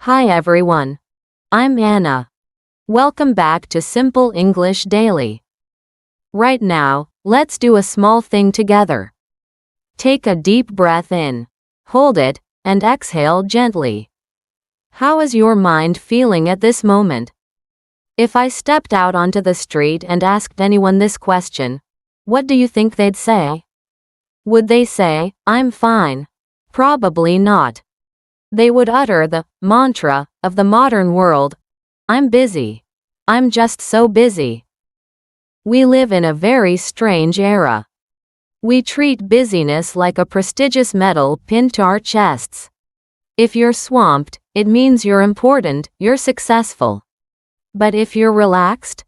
Hi everyone. I'm Anna. Welcome back to Simple English Daily. Right now, let's do a small thing together. Take a deep breath in, hold it, and exhale gently. How is your mind feeling at this moment? If I stepped out onto the street and asked anyone this question, what do you think they'd say? Would they say, "I'm fine"? Probably not. They would utter the mantra of the modern world, "I'm busy. I'm just so busy." We live in a very strange era. We treat busyness like a prestigious medal pinned to our chests. If you're swamped, it means you're important, you're successful. But if you're relaxed,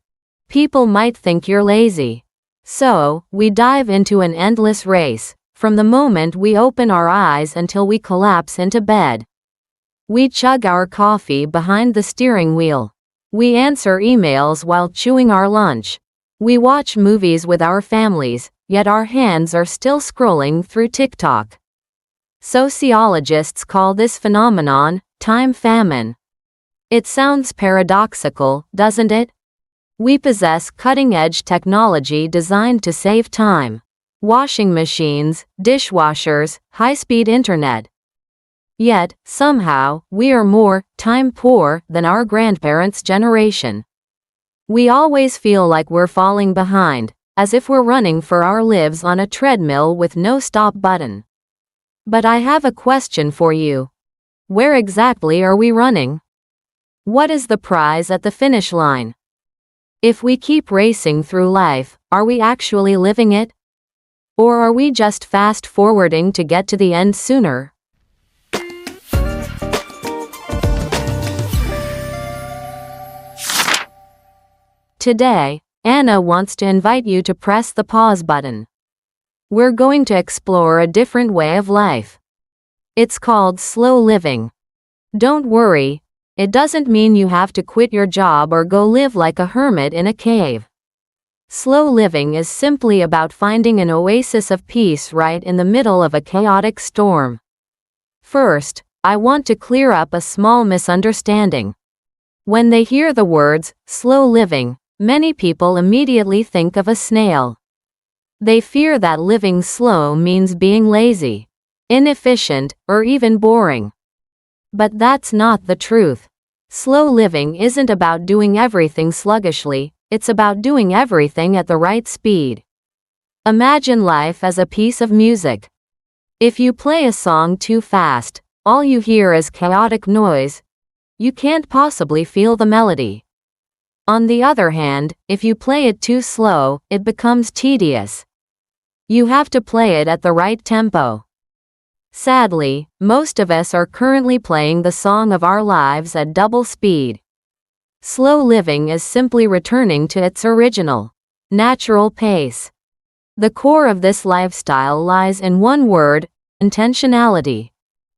people might think you're lazy. So, we dive into an endless race, from the moment we open our eyes until we collapse into bed. We chug our coffee behind the steering wheel. We answer emails while chewing our lunch. We watch movies with our families, yet our hands are still scrolling through TikTok. Sociologists call this phenomenon time famine. It sounds paradoxical, doesn't it? We possess cutting-edge technology designed to save time. Washing machines, dishwashers, high-speed internet. Yet, somehow, we are more time poor than our grandparents' generation. We always feel like we're falling behind, as if we're running for our lives on a treadmill with no stop button. But I have a question for you. Where exactly are we running? What is the prize at the finish line? If we keep racing through life, are we actually living it? Or are we just fast-forwarding to get to the end sooner? Today, Anna wants to invite you to press the pause button. We're going to explore a different way of life. It's called slow living. Don't worry, it doesn't mean you have to quit your job or go live like a hermit in a cave. Slow living is simply about finding an oasis of peace right in the middle of a chaotic storm. First, I want to clear up a small misunderstanding. When they hear the words, slow living, many people immediately think of a snail. They fear that living slow means being lazy, inefficient, or even boring. But that's not the truth. Slow living isn't about doing everything sluggishly, it's about doing everything at the right speed. Imagine life as a piece of music. If you play a song too fast, all you hear is chaotic noise. You can't possibly feel the melody. On the other hand, if you play it too slow, it becomes tedious. You have to play it at the right tempo. Sadly, most of us are currently playing the song of our lives at double speed. Slow living is simply returning to its original, natural pace. The core of this lifestyle lies in one word, intentionality.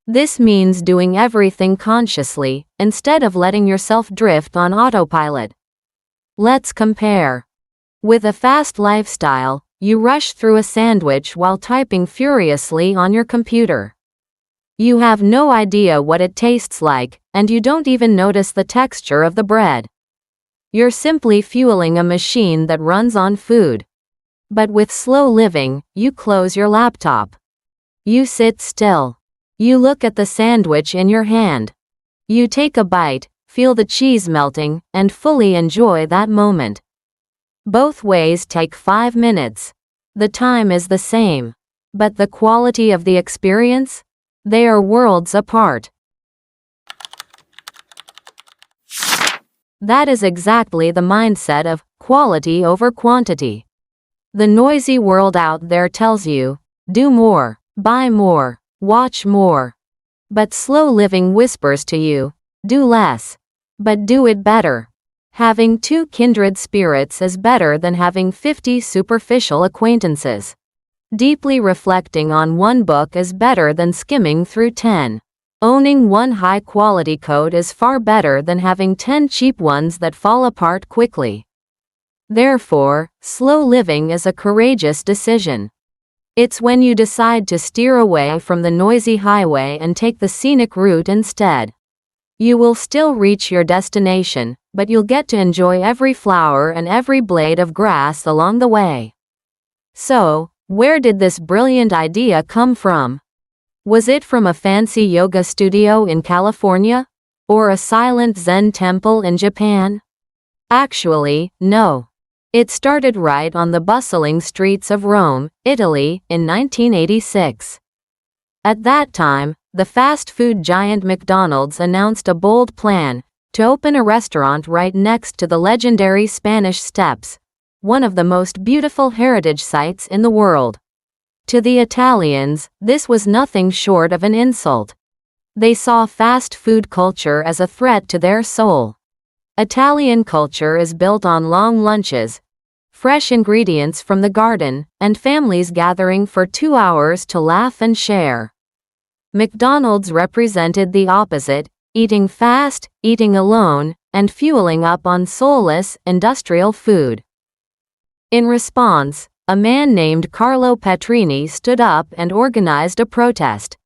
This means doing everything consciously, instead of letting yourself drift on autopilot. Let's compare. With a fast lifestyle, you rush through a sandwich while typing furiously on your computer. You have no idea what it tastes like, and you don't even notice the texture of the bread. You're simply fueling a machine that runs on food. But with slow living, you close your laptop. You sit still. You look at the sandwich in your hand. You take a bite, feel the cheese melting, and fully enjoy that moment. Both ways take 5 minutes. The time is the same. But the quality of the experience? They are worlds apart. That is exactly the mindset of quality over quantity. The noisy world out there tells you, do more, buy more, watch more. But slow living whispers to you, do less. But do it better. Having 2 kindred spirits is better than having 50 superficial acquaintances. Deeply reflecting on one book is better than skimming through 10. Owning one high-quality coat is far better than having 10 cheap ones that fall apart quickly. Therefore, slow living is a courageous decision. It's when you decide to steer away from the noisy highway and take the scenic route instead. You will still reach your destination, but you'll get to enjoy every flower and every blade of grass along the way. So, where did this brilliant idea come from? Was it from a fancy yoga studio in California? Or a silent Zen temple in Japan? Actually, no. It started right on the bustling streets of Rome, Italy, in 1986. At that time, the fast food giant McDonald's announced a bold plan to open a restaurant right next to the legendary Spanish Steps, one of the most beautiful heritage sites in the world. To the Italians, this was nothing short of an insult. They saw fast food culture as a threat to their soul. Italian culture is built on long lunches, fresh ingredients from the garden, and families gathering for 2 hours to laugh and share. McDonald's represented the opposite, eating fast, eating alone, and fueling up on soulless, industrial food. In response, a man named Carlo Petrini stood up and organized a protest.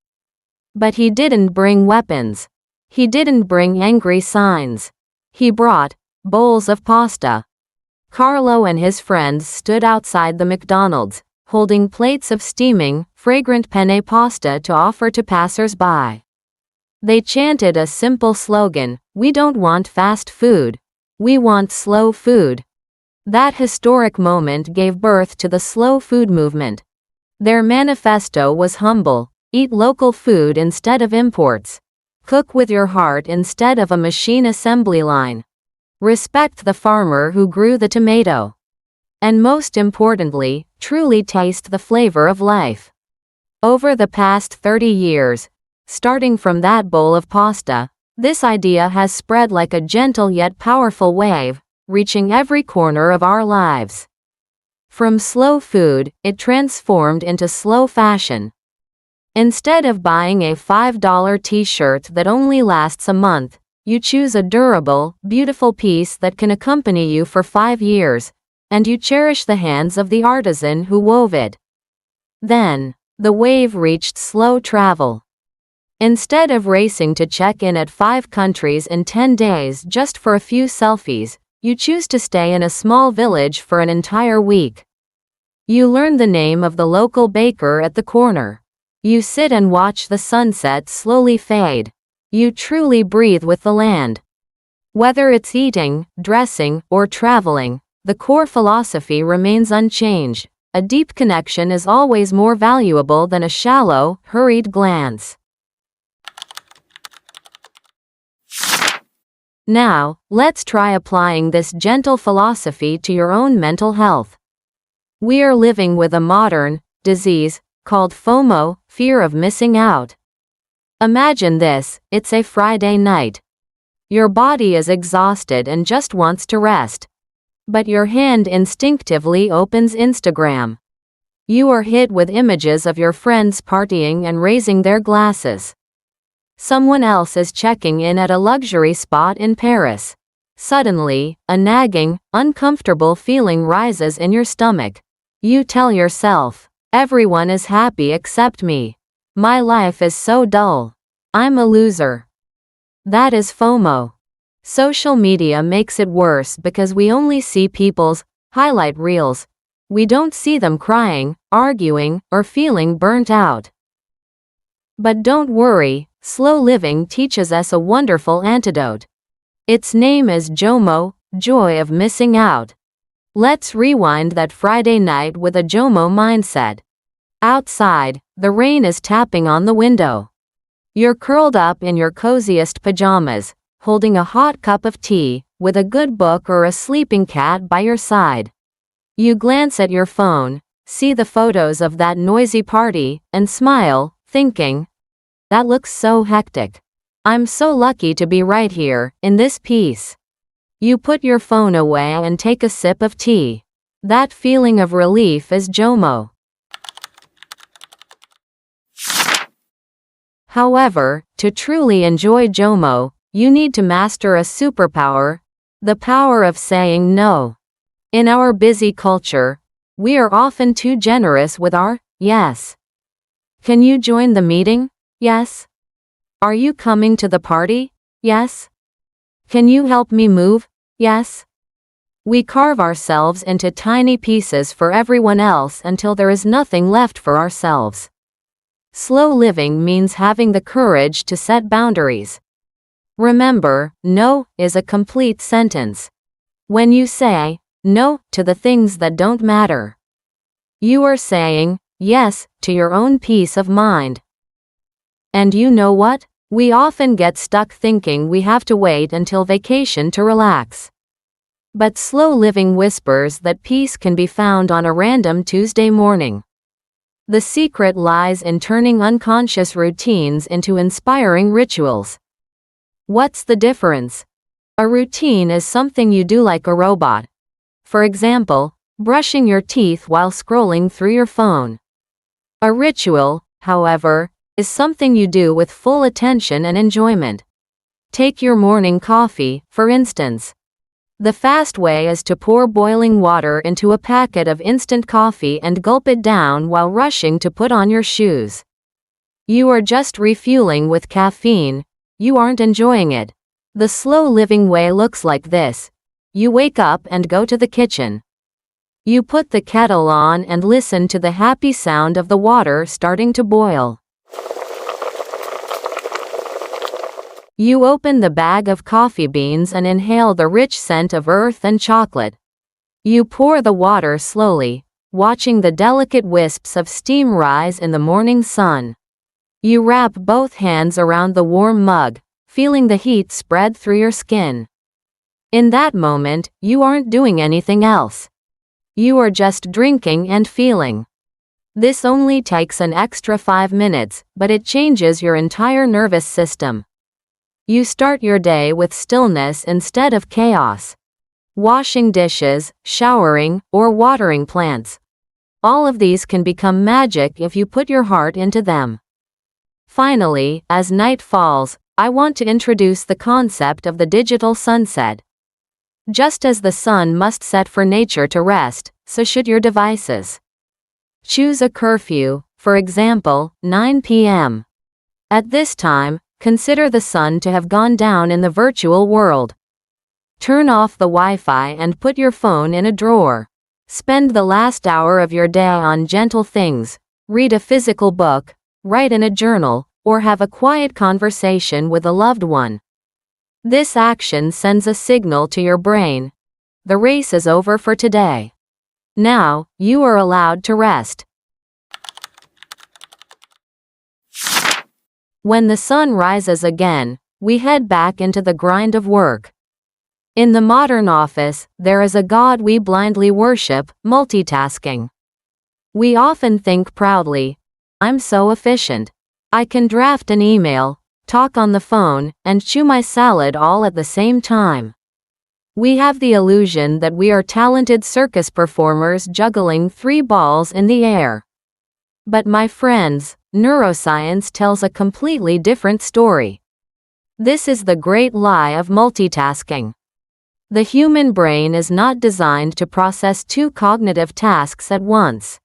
But he didn't bring weapons. He didn't bring angry signs. He brought bowls of pasta. Carlo and his friends stood outside the McDonald's, holding plates of steaming, fragrant penne pasta to offer to passers-by. They chanted a simple slogan: "We don't want fast food. We want slow food." That historic moment gave birth to the slow food movement. Their manifesto was humble: eat local food instead of imports. Cook with your heart instead of a machine assembly line. Respect the farmer who grew the tomato. And most importantly, truly taste the flavor of life. Over the past 30 years, starting from that bowl of pasta, this idea has spread like a gentle yet powerful wave, reaching every corner of our lives. From slow food, it transformed into slow fashion. Instead of buying a $5 t-shirt that only lasts a month, you choose a durable, beautiful piece that can accompany you for 5 years, and you cherish the hands of the artisan who wove it. Then, the wave reached slow travel. Instead of racing to check in at 5 countries in 10 days just for a few selfies, you choose to stay in a small village for an entire week. You learn the name of the local baker at the corner. You sit and watch the sunset slowly fade. You truly breathe with the land. Whether it's eating, dressing, or traveling, the core philosophy remains unchanged. A deep connection is always more valuable than a shallow, hurried glance. Now, let's try applying this gentle philosophy to your own mental health. We are living with a modern disease called FOMO, fear of missing out. Imagine this: it's a Friday night. Your body is exhausted and just wants to rest. But your hand instinctively opens Instagram. You are hit with images of your friends partying and raising their glasses. Someone else is checking in at a luxury spot in Paris. Suddenly, a nagging, uncomfortable feeling rises in your stomach. You tell yourself, "Everyone is happy except me. My life is so dull. I'm a loser." That is FOMO. Social media makes it worse because we only see people's highlight reels. We don't see them crying, arguing, or feeling burnt out. But don't worry, slow living teaches us a wonderful antidote. Its name is JOMO, joy of missing out. Let's rewind that Friday night with a JOMO mindset. Outside, the rain is tapping on the window. You're curled up in your coziest pajamas, holding a hot cup of tea, with a good book or a sleeping cat by your side. You glance at your phone, see the photos of that noisy party, and smile, thinking, "That looks so hectic. I'm so lucky to be right here, in this peace." You put your phone away and take a sip of tea. That feeling of relief is JOMO. However, to truly enjoy JOMO, you need to master a superpower: the power of saying no. In our busy culture, we are often too generous with our yes. Can you join the meeting? Yes. Are you coming to the party? Yes? Can you help me move? Yes? We carve ourselves into tiny pieces for everyone else until there is nothing left for ourselves. Slow living means having the courage to set boundaries. Remember, no is a complete sentence. When you say no to the things that don't matter, you are saying yes to your own peace of mind. And you know what? We often get stuck thinking we have to wait until vacation to relax. But slow living whispers that peace can be found on a random Tuesday morning. The secret lies in turning unconscious routines into inspiring rituals. What's the difference? A routine is something you do like a robot. For example, brushing your teeth while scrolling through your phone. A ritual, however, is something you do with full attention and enjoyment. Take your morning coffee, for instance. The fast way is to pour boiling water into a packet of instant coffee and gulp it down while rushing to put on your shoes. You are just refueling with caffeine, you aren't enjoying it. The slow living way looks like this. You wake up and go to the kitchen. You put the kettle on and listen to the happy sound of the water starting to boil. You open the bag of coffee beans and inhale the rich scent of earth and chocolate. You pour the water slowly, watching the delicate wisps of steam rise in the morning sun. You wrap both hands around the warm mug, feeling the heat spread through your skin. In that moment, you aren't doing anything else. You are just drinking and feeling. This only takes an extra 5 minutes, but it changes your entire nervous system. You start your day with stillness instead of chaos. Washing dishes, showering, or watering plants. All of these can become magic if you put your heart into them. Finally, as night falls, I want to introduce the concept of the digital sunset. Just as the sun must set for nature to rest, so should your devices. Choose a curfew, for example, 9 p.m. At this time, consider the sun to have gone down in the virtual world. Turn off the Wi-Fi and put your phone in a drawer. Spend the last hour of your day on gentle things. Read a physical book, write in a journal, or have a quiet conversation with a loved one. This action sends a signal to your brain. The race is over for today. Now, you are allowed to rest. When the sun rises again, we head back into the grind of work. In the modern office, there is a god we blindly worship, multitasking. We often think proudly, I'm so efficient. I can draft an email, talk on the phone, and chew my salad all at the same time. We have the illusion that we are talented circus performers juggling 3 balls in the air. But my friends, neuroscience tells a completely different story. This is the great lie of multitasking. The human brain is not designed to process 2 cognitive tasks at once.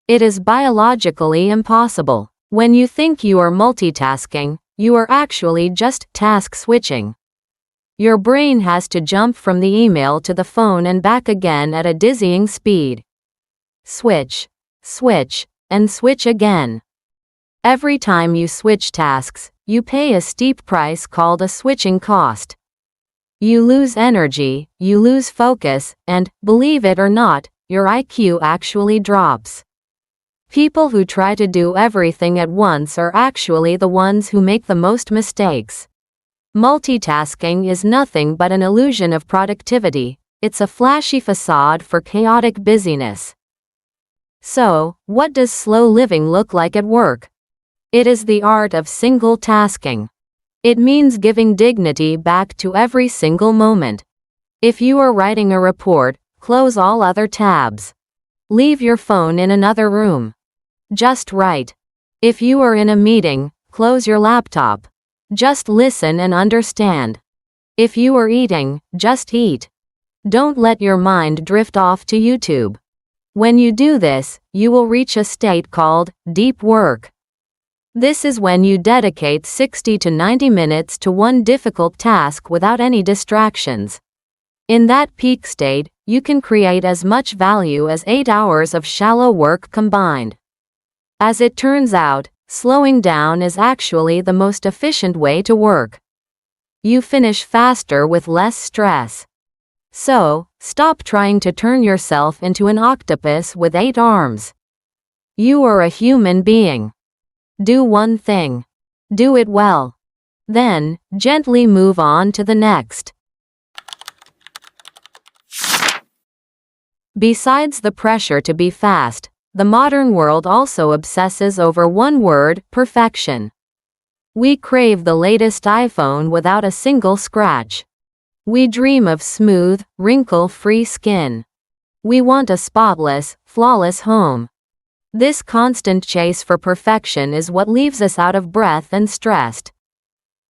It is biologically impossible. When you think you are multitasking, you are actually just task switching. Your brain has to jump from the email to the phone and back again at a dizzying speed. Switch, switch, and switch again. Every time you switch tasks, you pay a steep price called a switching cost. You lose energy, you lose focus, and, believe it or not, your IQ actually drops. People who try to do everything at once are actually the ones who make the most mistakes. Multitasking is nothing but an illusion of productivity. It's a flashy facade for chaotic busyness. So, what does slow living look like at work? It is the art of single tasking. It means giving dignity back to every single moment. If you are writing a report, close all other tabs. Leave your phone in another room. Just write. If you are in a meeting, close your laptop. Just listen and understand. If you are eating, just eat. Don't let your mind drift off to YouTube. When you do this, you will reach a state called deep work. This is when you dedicate 60 to 90 minutes to one difficult task without any distractions. In that peak state, you can create as much value as 8 hours of shallow work combined. As it turns out, slowing down is actually the most efficient way to work. You finish faster with less stress. So, stop trying to turn yourself into an octopus with 8 arms. You are a human being. Do one thing. Do it well. Then, gently move on to the next. Besides the pressure to be fast, the modern world also obsesses over one word: perfection. We crave the latest iPhone without a single scratch. We dream of smooth, wrinkle-free skin. We want a spotless, flawless home. This constant chase for perfection is what leaves us out of breath and stressed.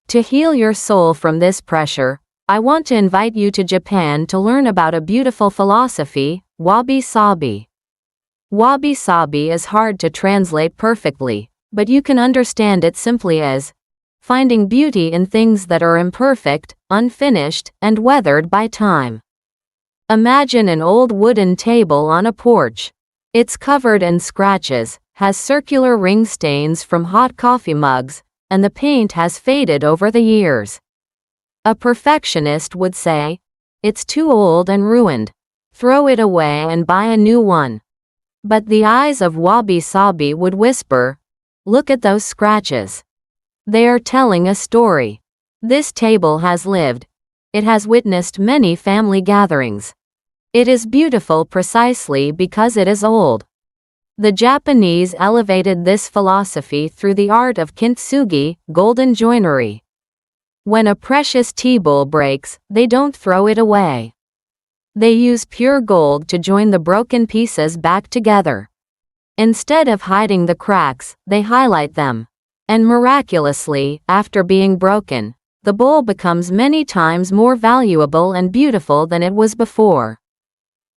To heal your soul from this pressure, I want to invite you to Japan to learn about a beautiful philosophy, Wabi-Sabi. Wabi-Sabi is hard to translate perfectly, but you can understand it simply as finding beauty in things that are imperfect, unfinished, and weathered by time. Imagine an old wooden table on a porch. It's covered in scratches, has circular ring stains from hot coffee mugs, and the paint has faded over the years. A perfectionist would say, "It's too old and ruined. Throw it away and buy a new one." But the eyes of Wabi-Sabi would whisper, "Look at those scratches. They are telling a story. This table has lived. It has witnessed many family gatherings. It is beautiful precisely because it is old." The Japanese elevated this philosophy through the art of kintsugi, golden joinery. When a precious tea bowl breaks, they don't throw it away. They use pure gold to join the broken pieces back together. Instead of hiding the cracks, they highlight them. And miraculously, after being broken, the bowl becomes many times more valuable and beautiful than it was before.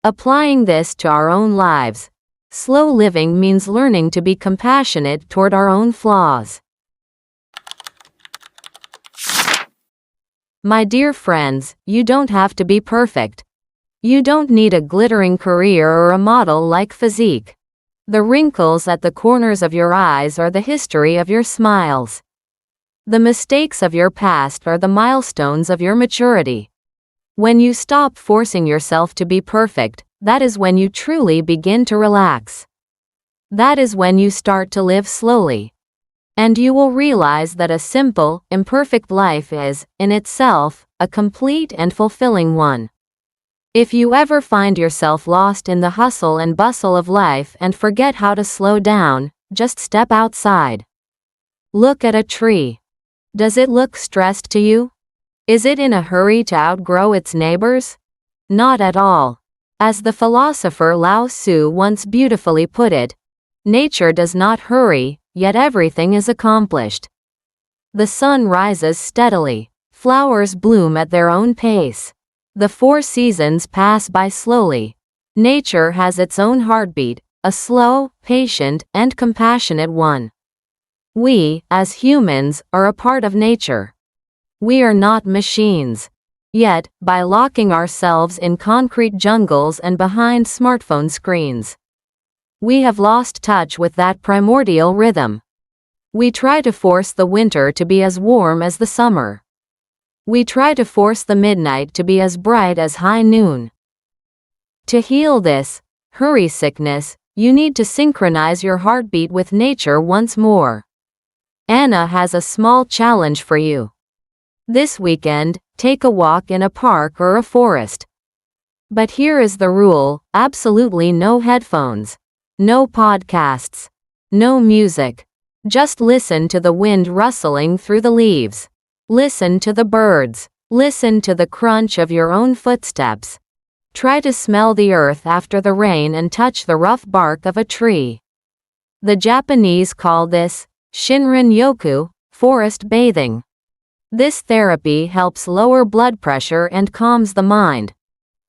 Applying this to our own lives, slow living means learning to be compassionate toward our own flaws. My dear friends, you don't have to be perfect. You don't need a glittering career or a model-like physique. The wrinkles at the corners of your eyes are the history of your smiles. The mistakes of your past are the milestones of your maturity. When you stop forcing yourself to be perfect, that is when you truly begin to relax. That is when you start to live slowly. And you will realize that a simple, imperfect life is, in itself, a complete and fulfilling one. If you ever find yourself lost in the hustle and bustle of life and forget how to slow down, just step outside. Look at a tree. Does it look stressed to you? Is it in a hurry to outgrow its neighbors? Not at all. As the philosopher Lao Tzu once beautifully put it, nature does not hurry, yet everything is accomplished. The sun rises steadily. Flowers bloom at their own pace. The 4 seasons pass by slowly. Nature has its own heartbeat, a slow, patient, and compassionate one. We, as humans, are a part of nature. We are not machines. Yet, by locking ourselves in concrete jungles and behind smartphone screens, we have lost touch with that primordial rhythm. We try to force the winter to be as warm as the summer. We try to force the midnight to be as bright as high noon. To heal this hurry sickness, you need to synchronize your heartbeat with nature once more. Anna has a small challenge for you. This weekend, take a walk in a park or a forest. But here is the rule: absolutely no headphones. No podcasts. No music. Just listen to the wind rustling through the leaves. Listen to the birds. Listen to the crunch of your own footsteps. Try to smell the earth after the rain and touch the rough bark of a tree. The Japanese call this Shinrin Yoku, forest bathing. This therapy helps lower blood pressure and calms the mind.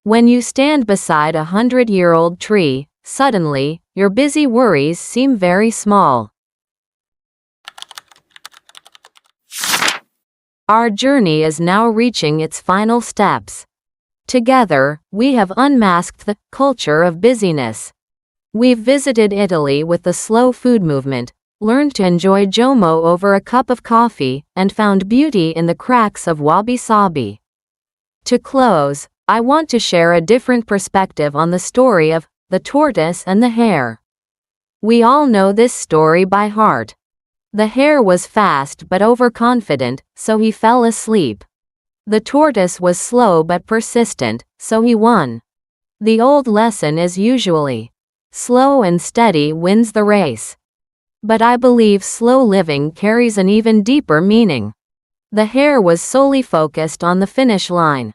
When you stand beside a 100-year-old tree, suddenly, your busy worries seem very small. Our journey is now reaching its final steps. Together, we have unmasked the culture of busyness. We've visited Italy with the slow food movement, learned to enjoy JOMO over a cup of coffee, and found beauty in the cracks of Wabi-Sabi. To close, I want to share a different perspective on the story of the tortoise and the hare. We all know this story by heart. The hare was fast but overconfident, so he fell asleep. The tortoise was slow but persistent, so he won. The old lesson is usually, slow and steady wins the race. But I believe slow living carries an even deeper meaning. The hare was solely focused on the finish line.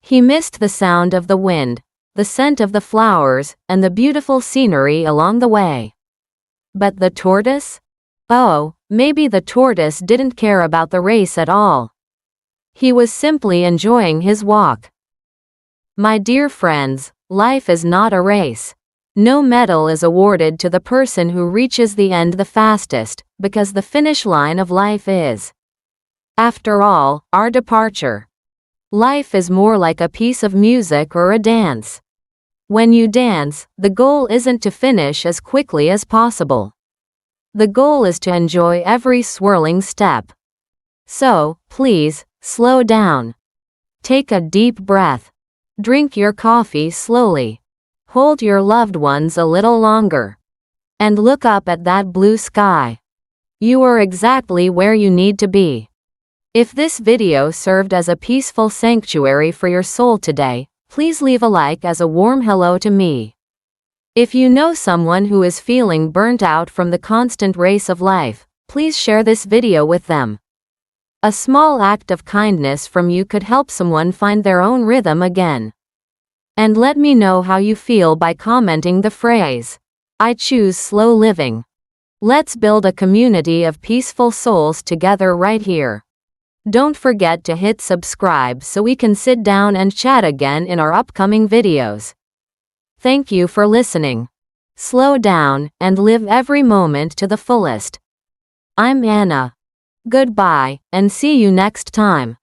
He missed the sound of the wind, the scent of the flowers, and the beautiful scenery along the way. But the tortoise? Oh, maybe the tortoise didn't care about the race at all. He was simply enjoying his walk. My dear friends, life is not a race. No medal is awarded to the person who reaches the end the fastest, because the finish line of life is, after all, our departure. Life is more like a piece of music or a dance. When you dance, the goal isn't to finish as quickly as possible. The goal is to enjoy every swirling step. So, please, slow down. Take a deep breath. Drink your coffee slowly. Hold your loved ones a little longer. And look up at that blue sky. You are exactly where you need to be. If this video served as a peaceful sanctuary for your soul today, please leave a like as a warm hello to me. If you know someone who is feeling burnt out from the constant race of life, please share this video with them. A small act of kindness from you could help someone find their own rhythm again. And let me know how you feel by commenting the phrase, "I choose slow living." Let's build a community of peaceful souls together right here. Don't forget to hit subscribe so we can sit down and chat again in our upcoming videos. Thank you for listening. Slow down and live every moment to the fullest. I'm Anna. Goodbye, and see you next time.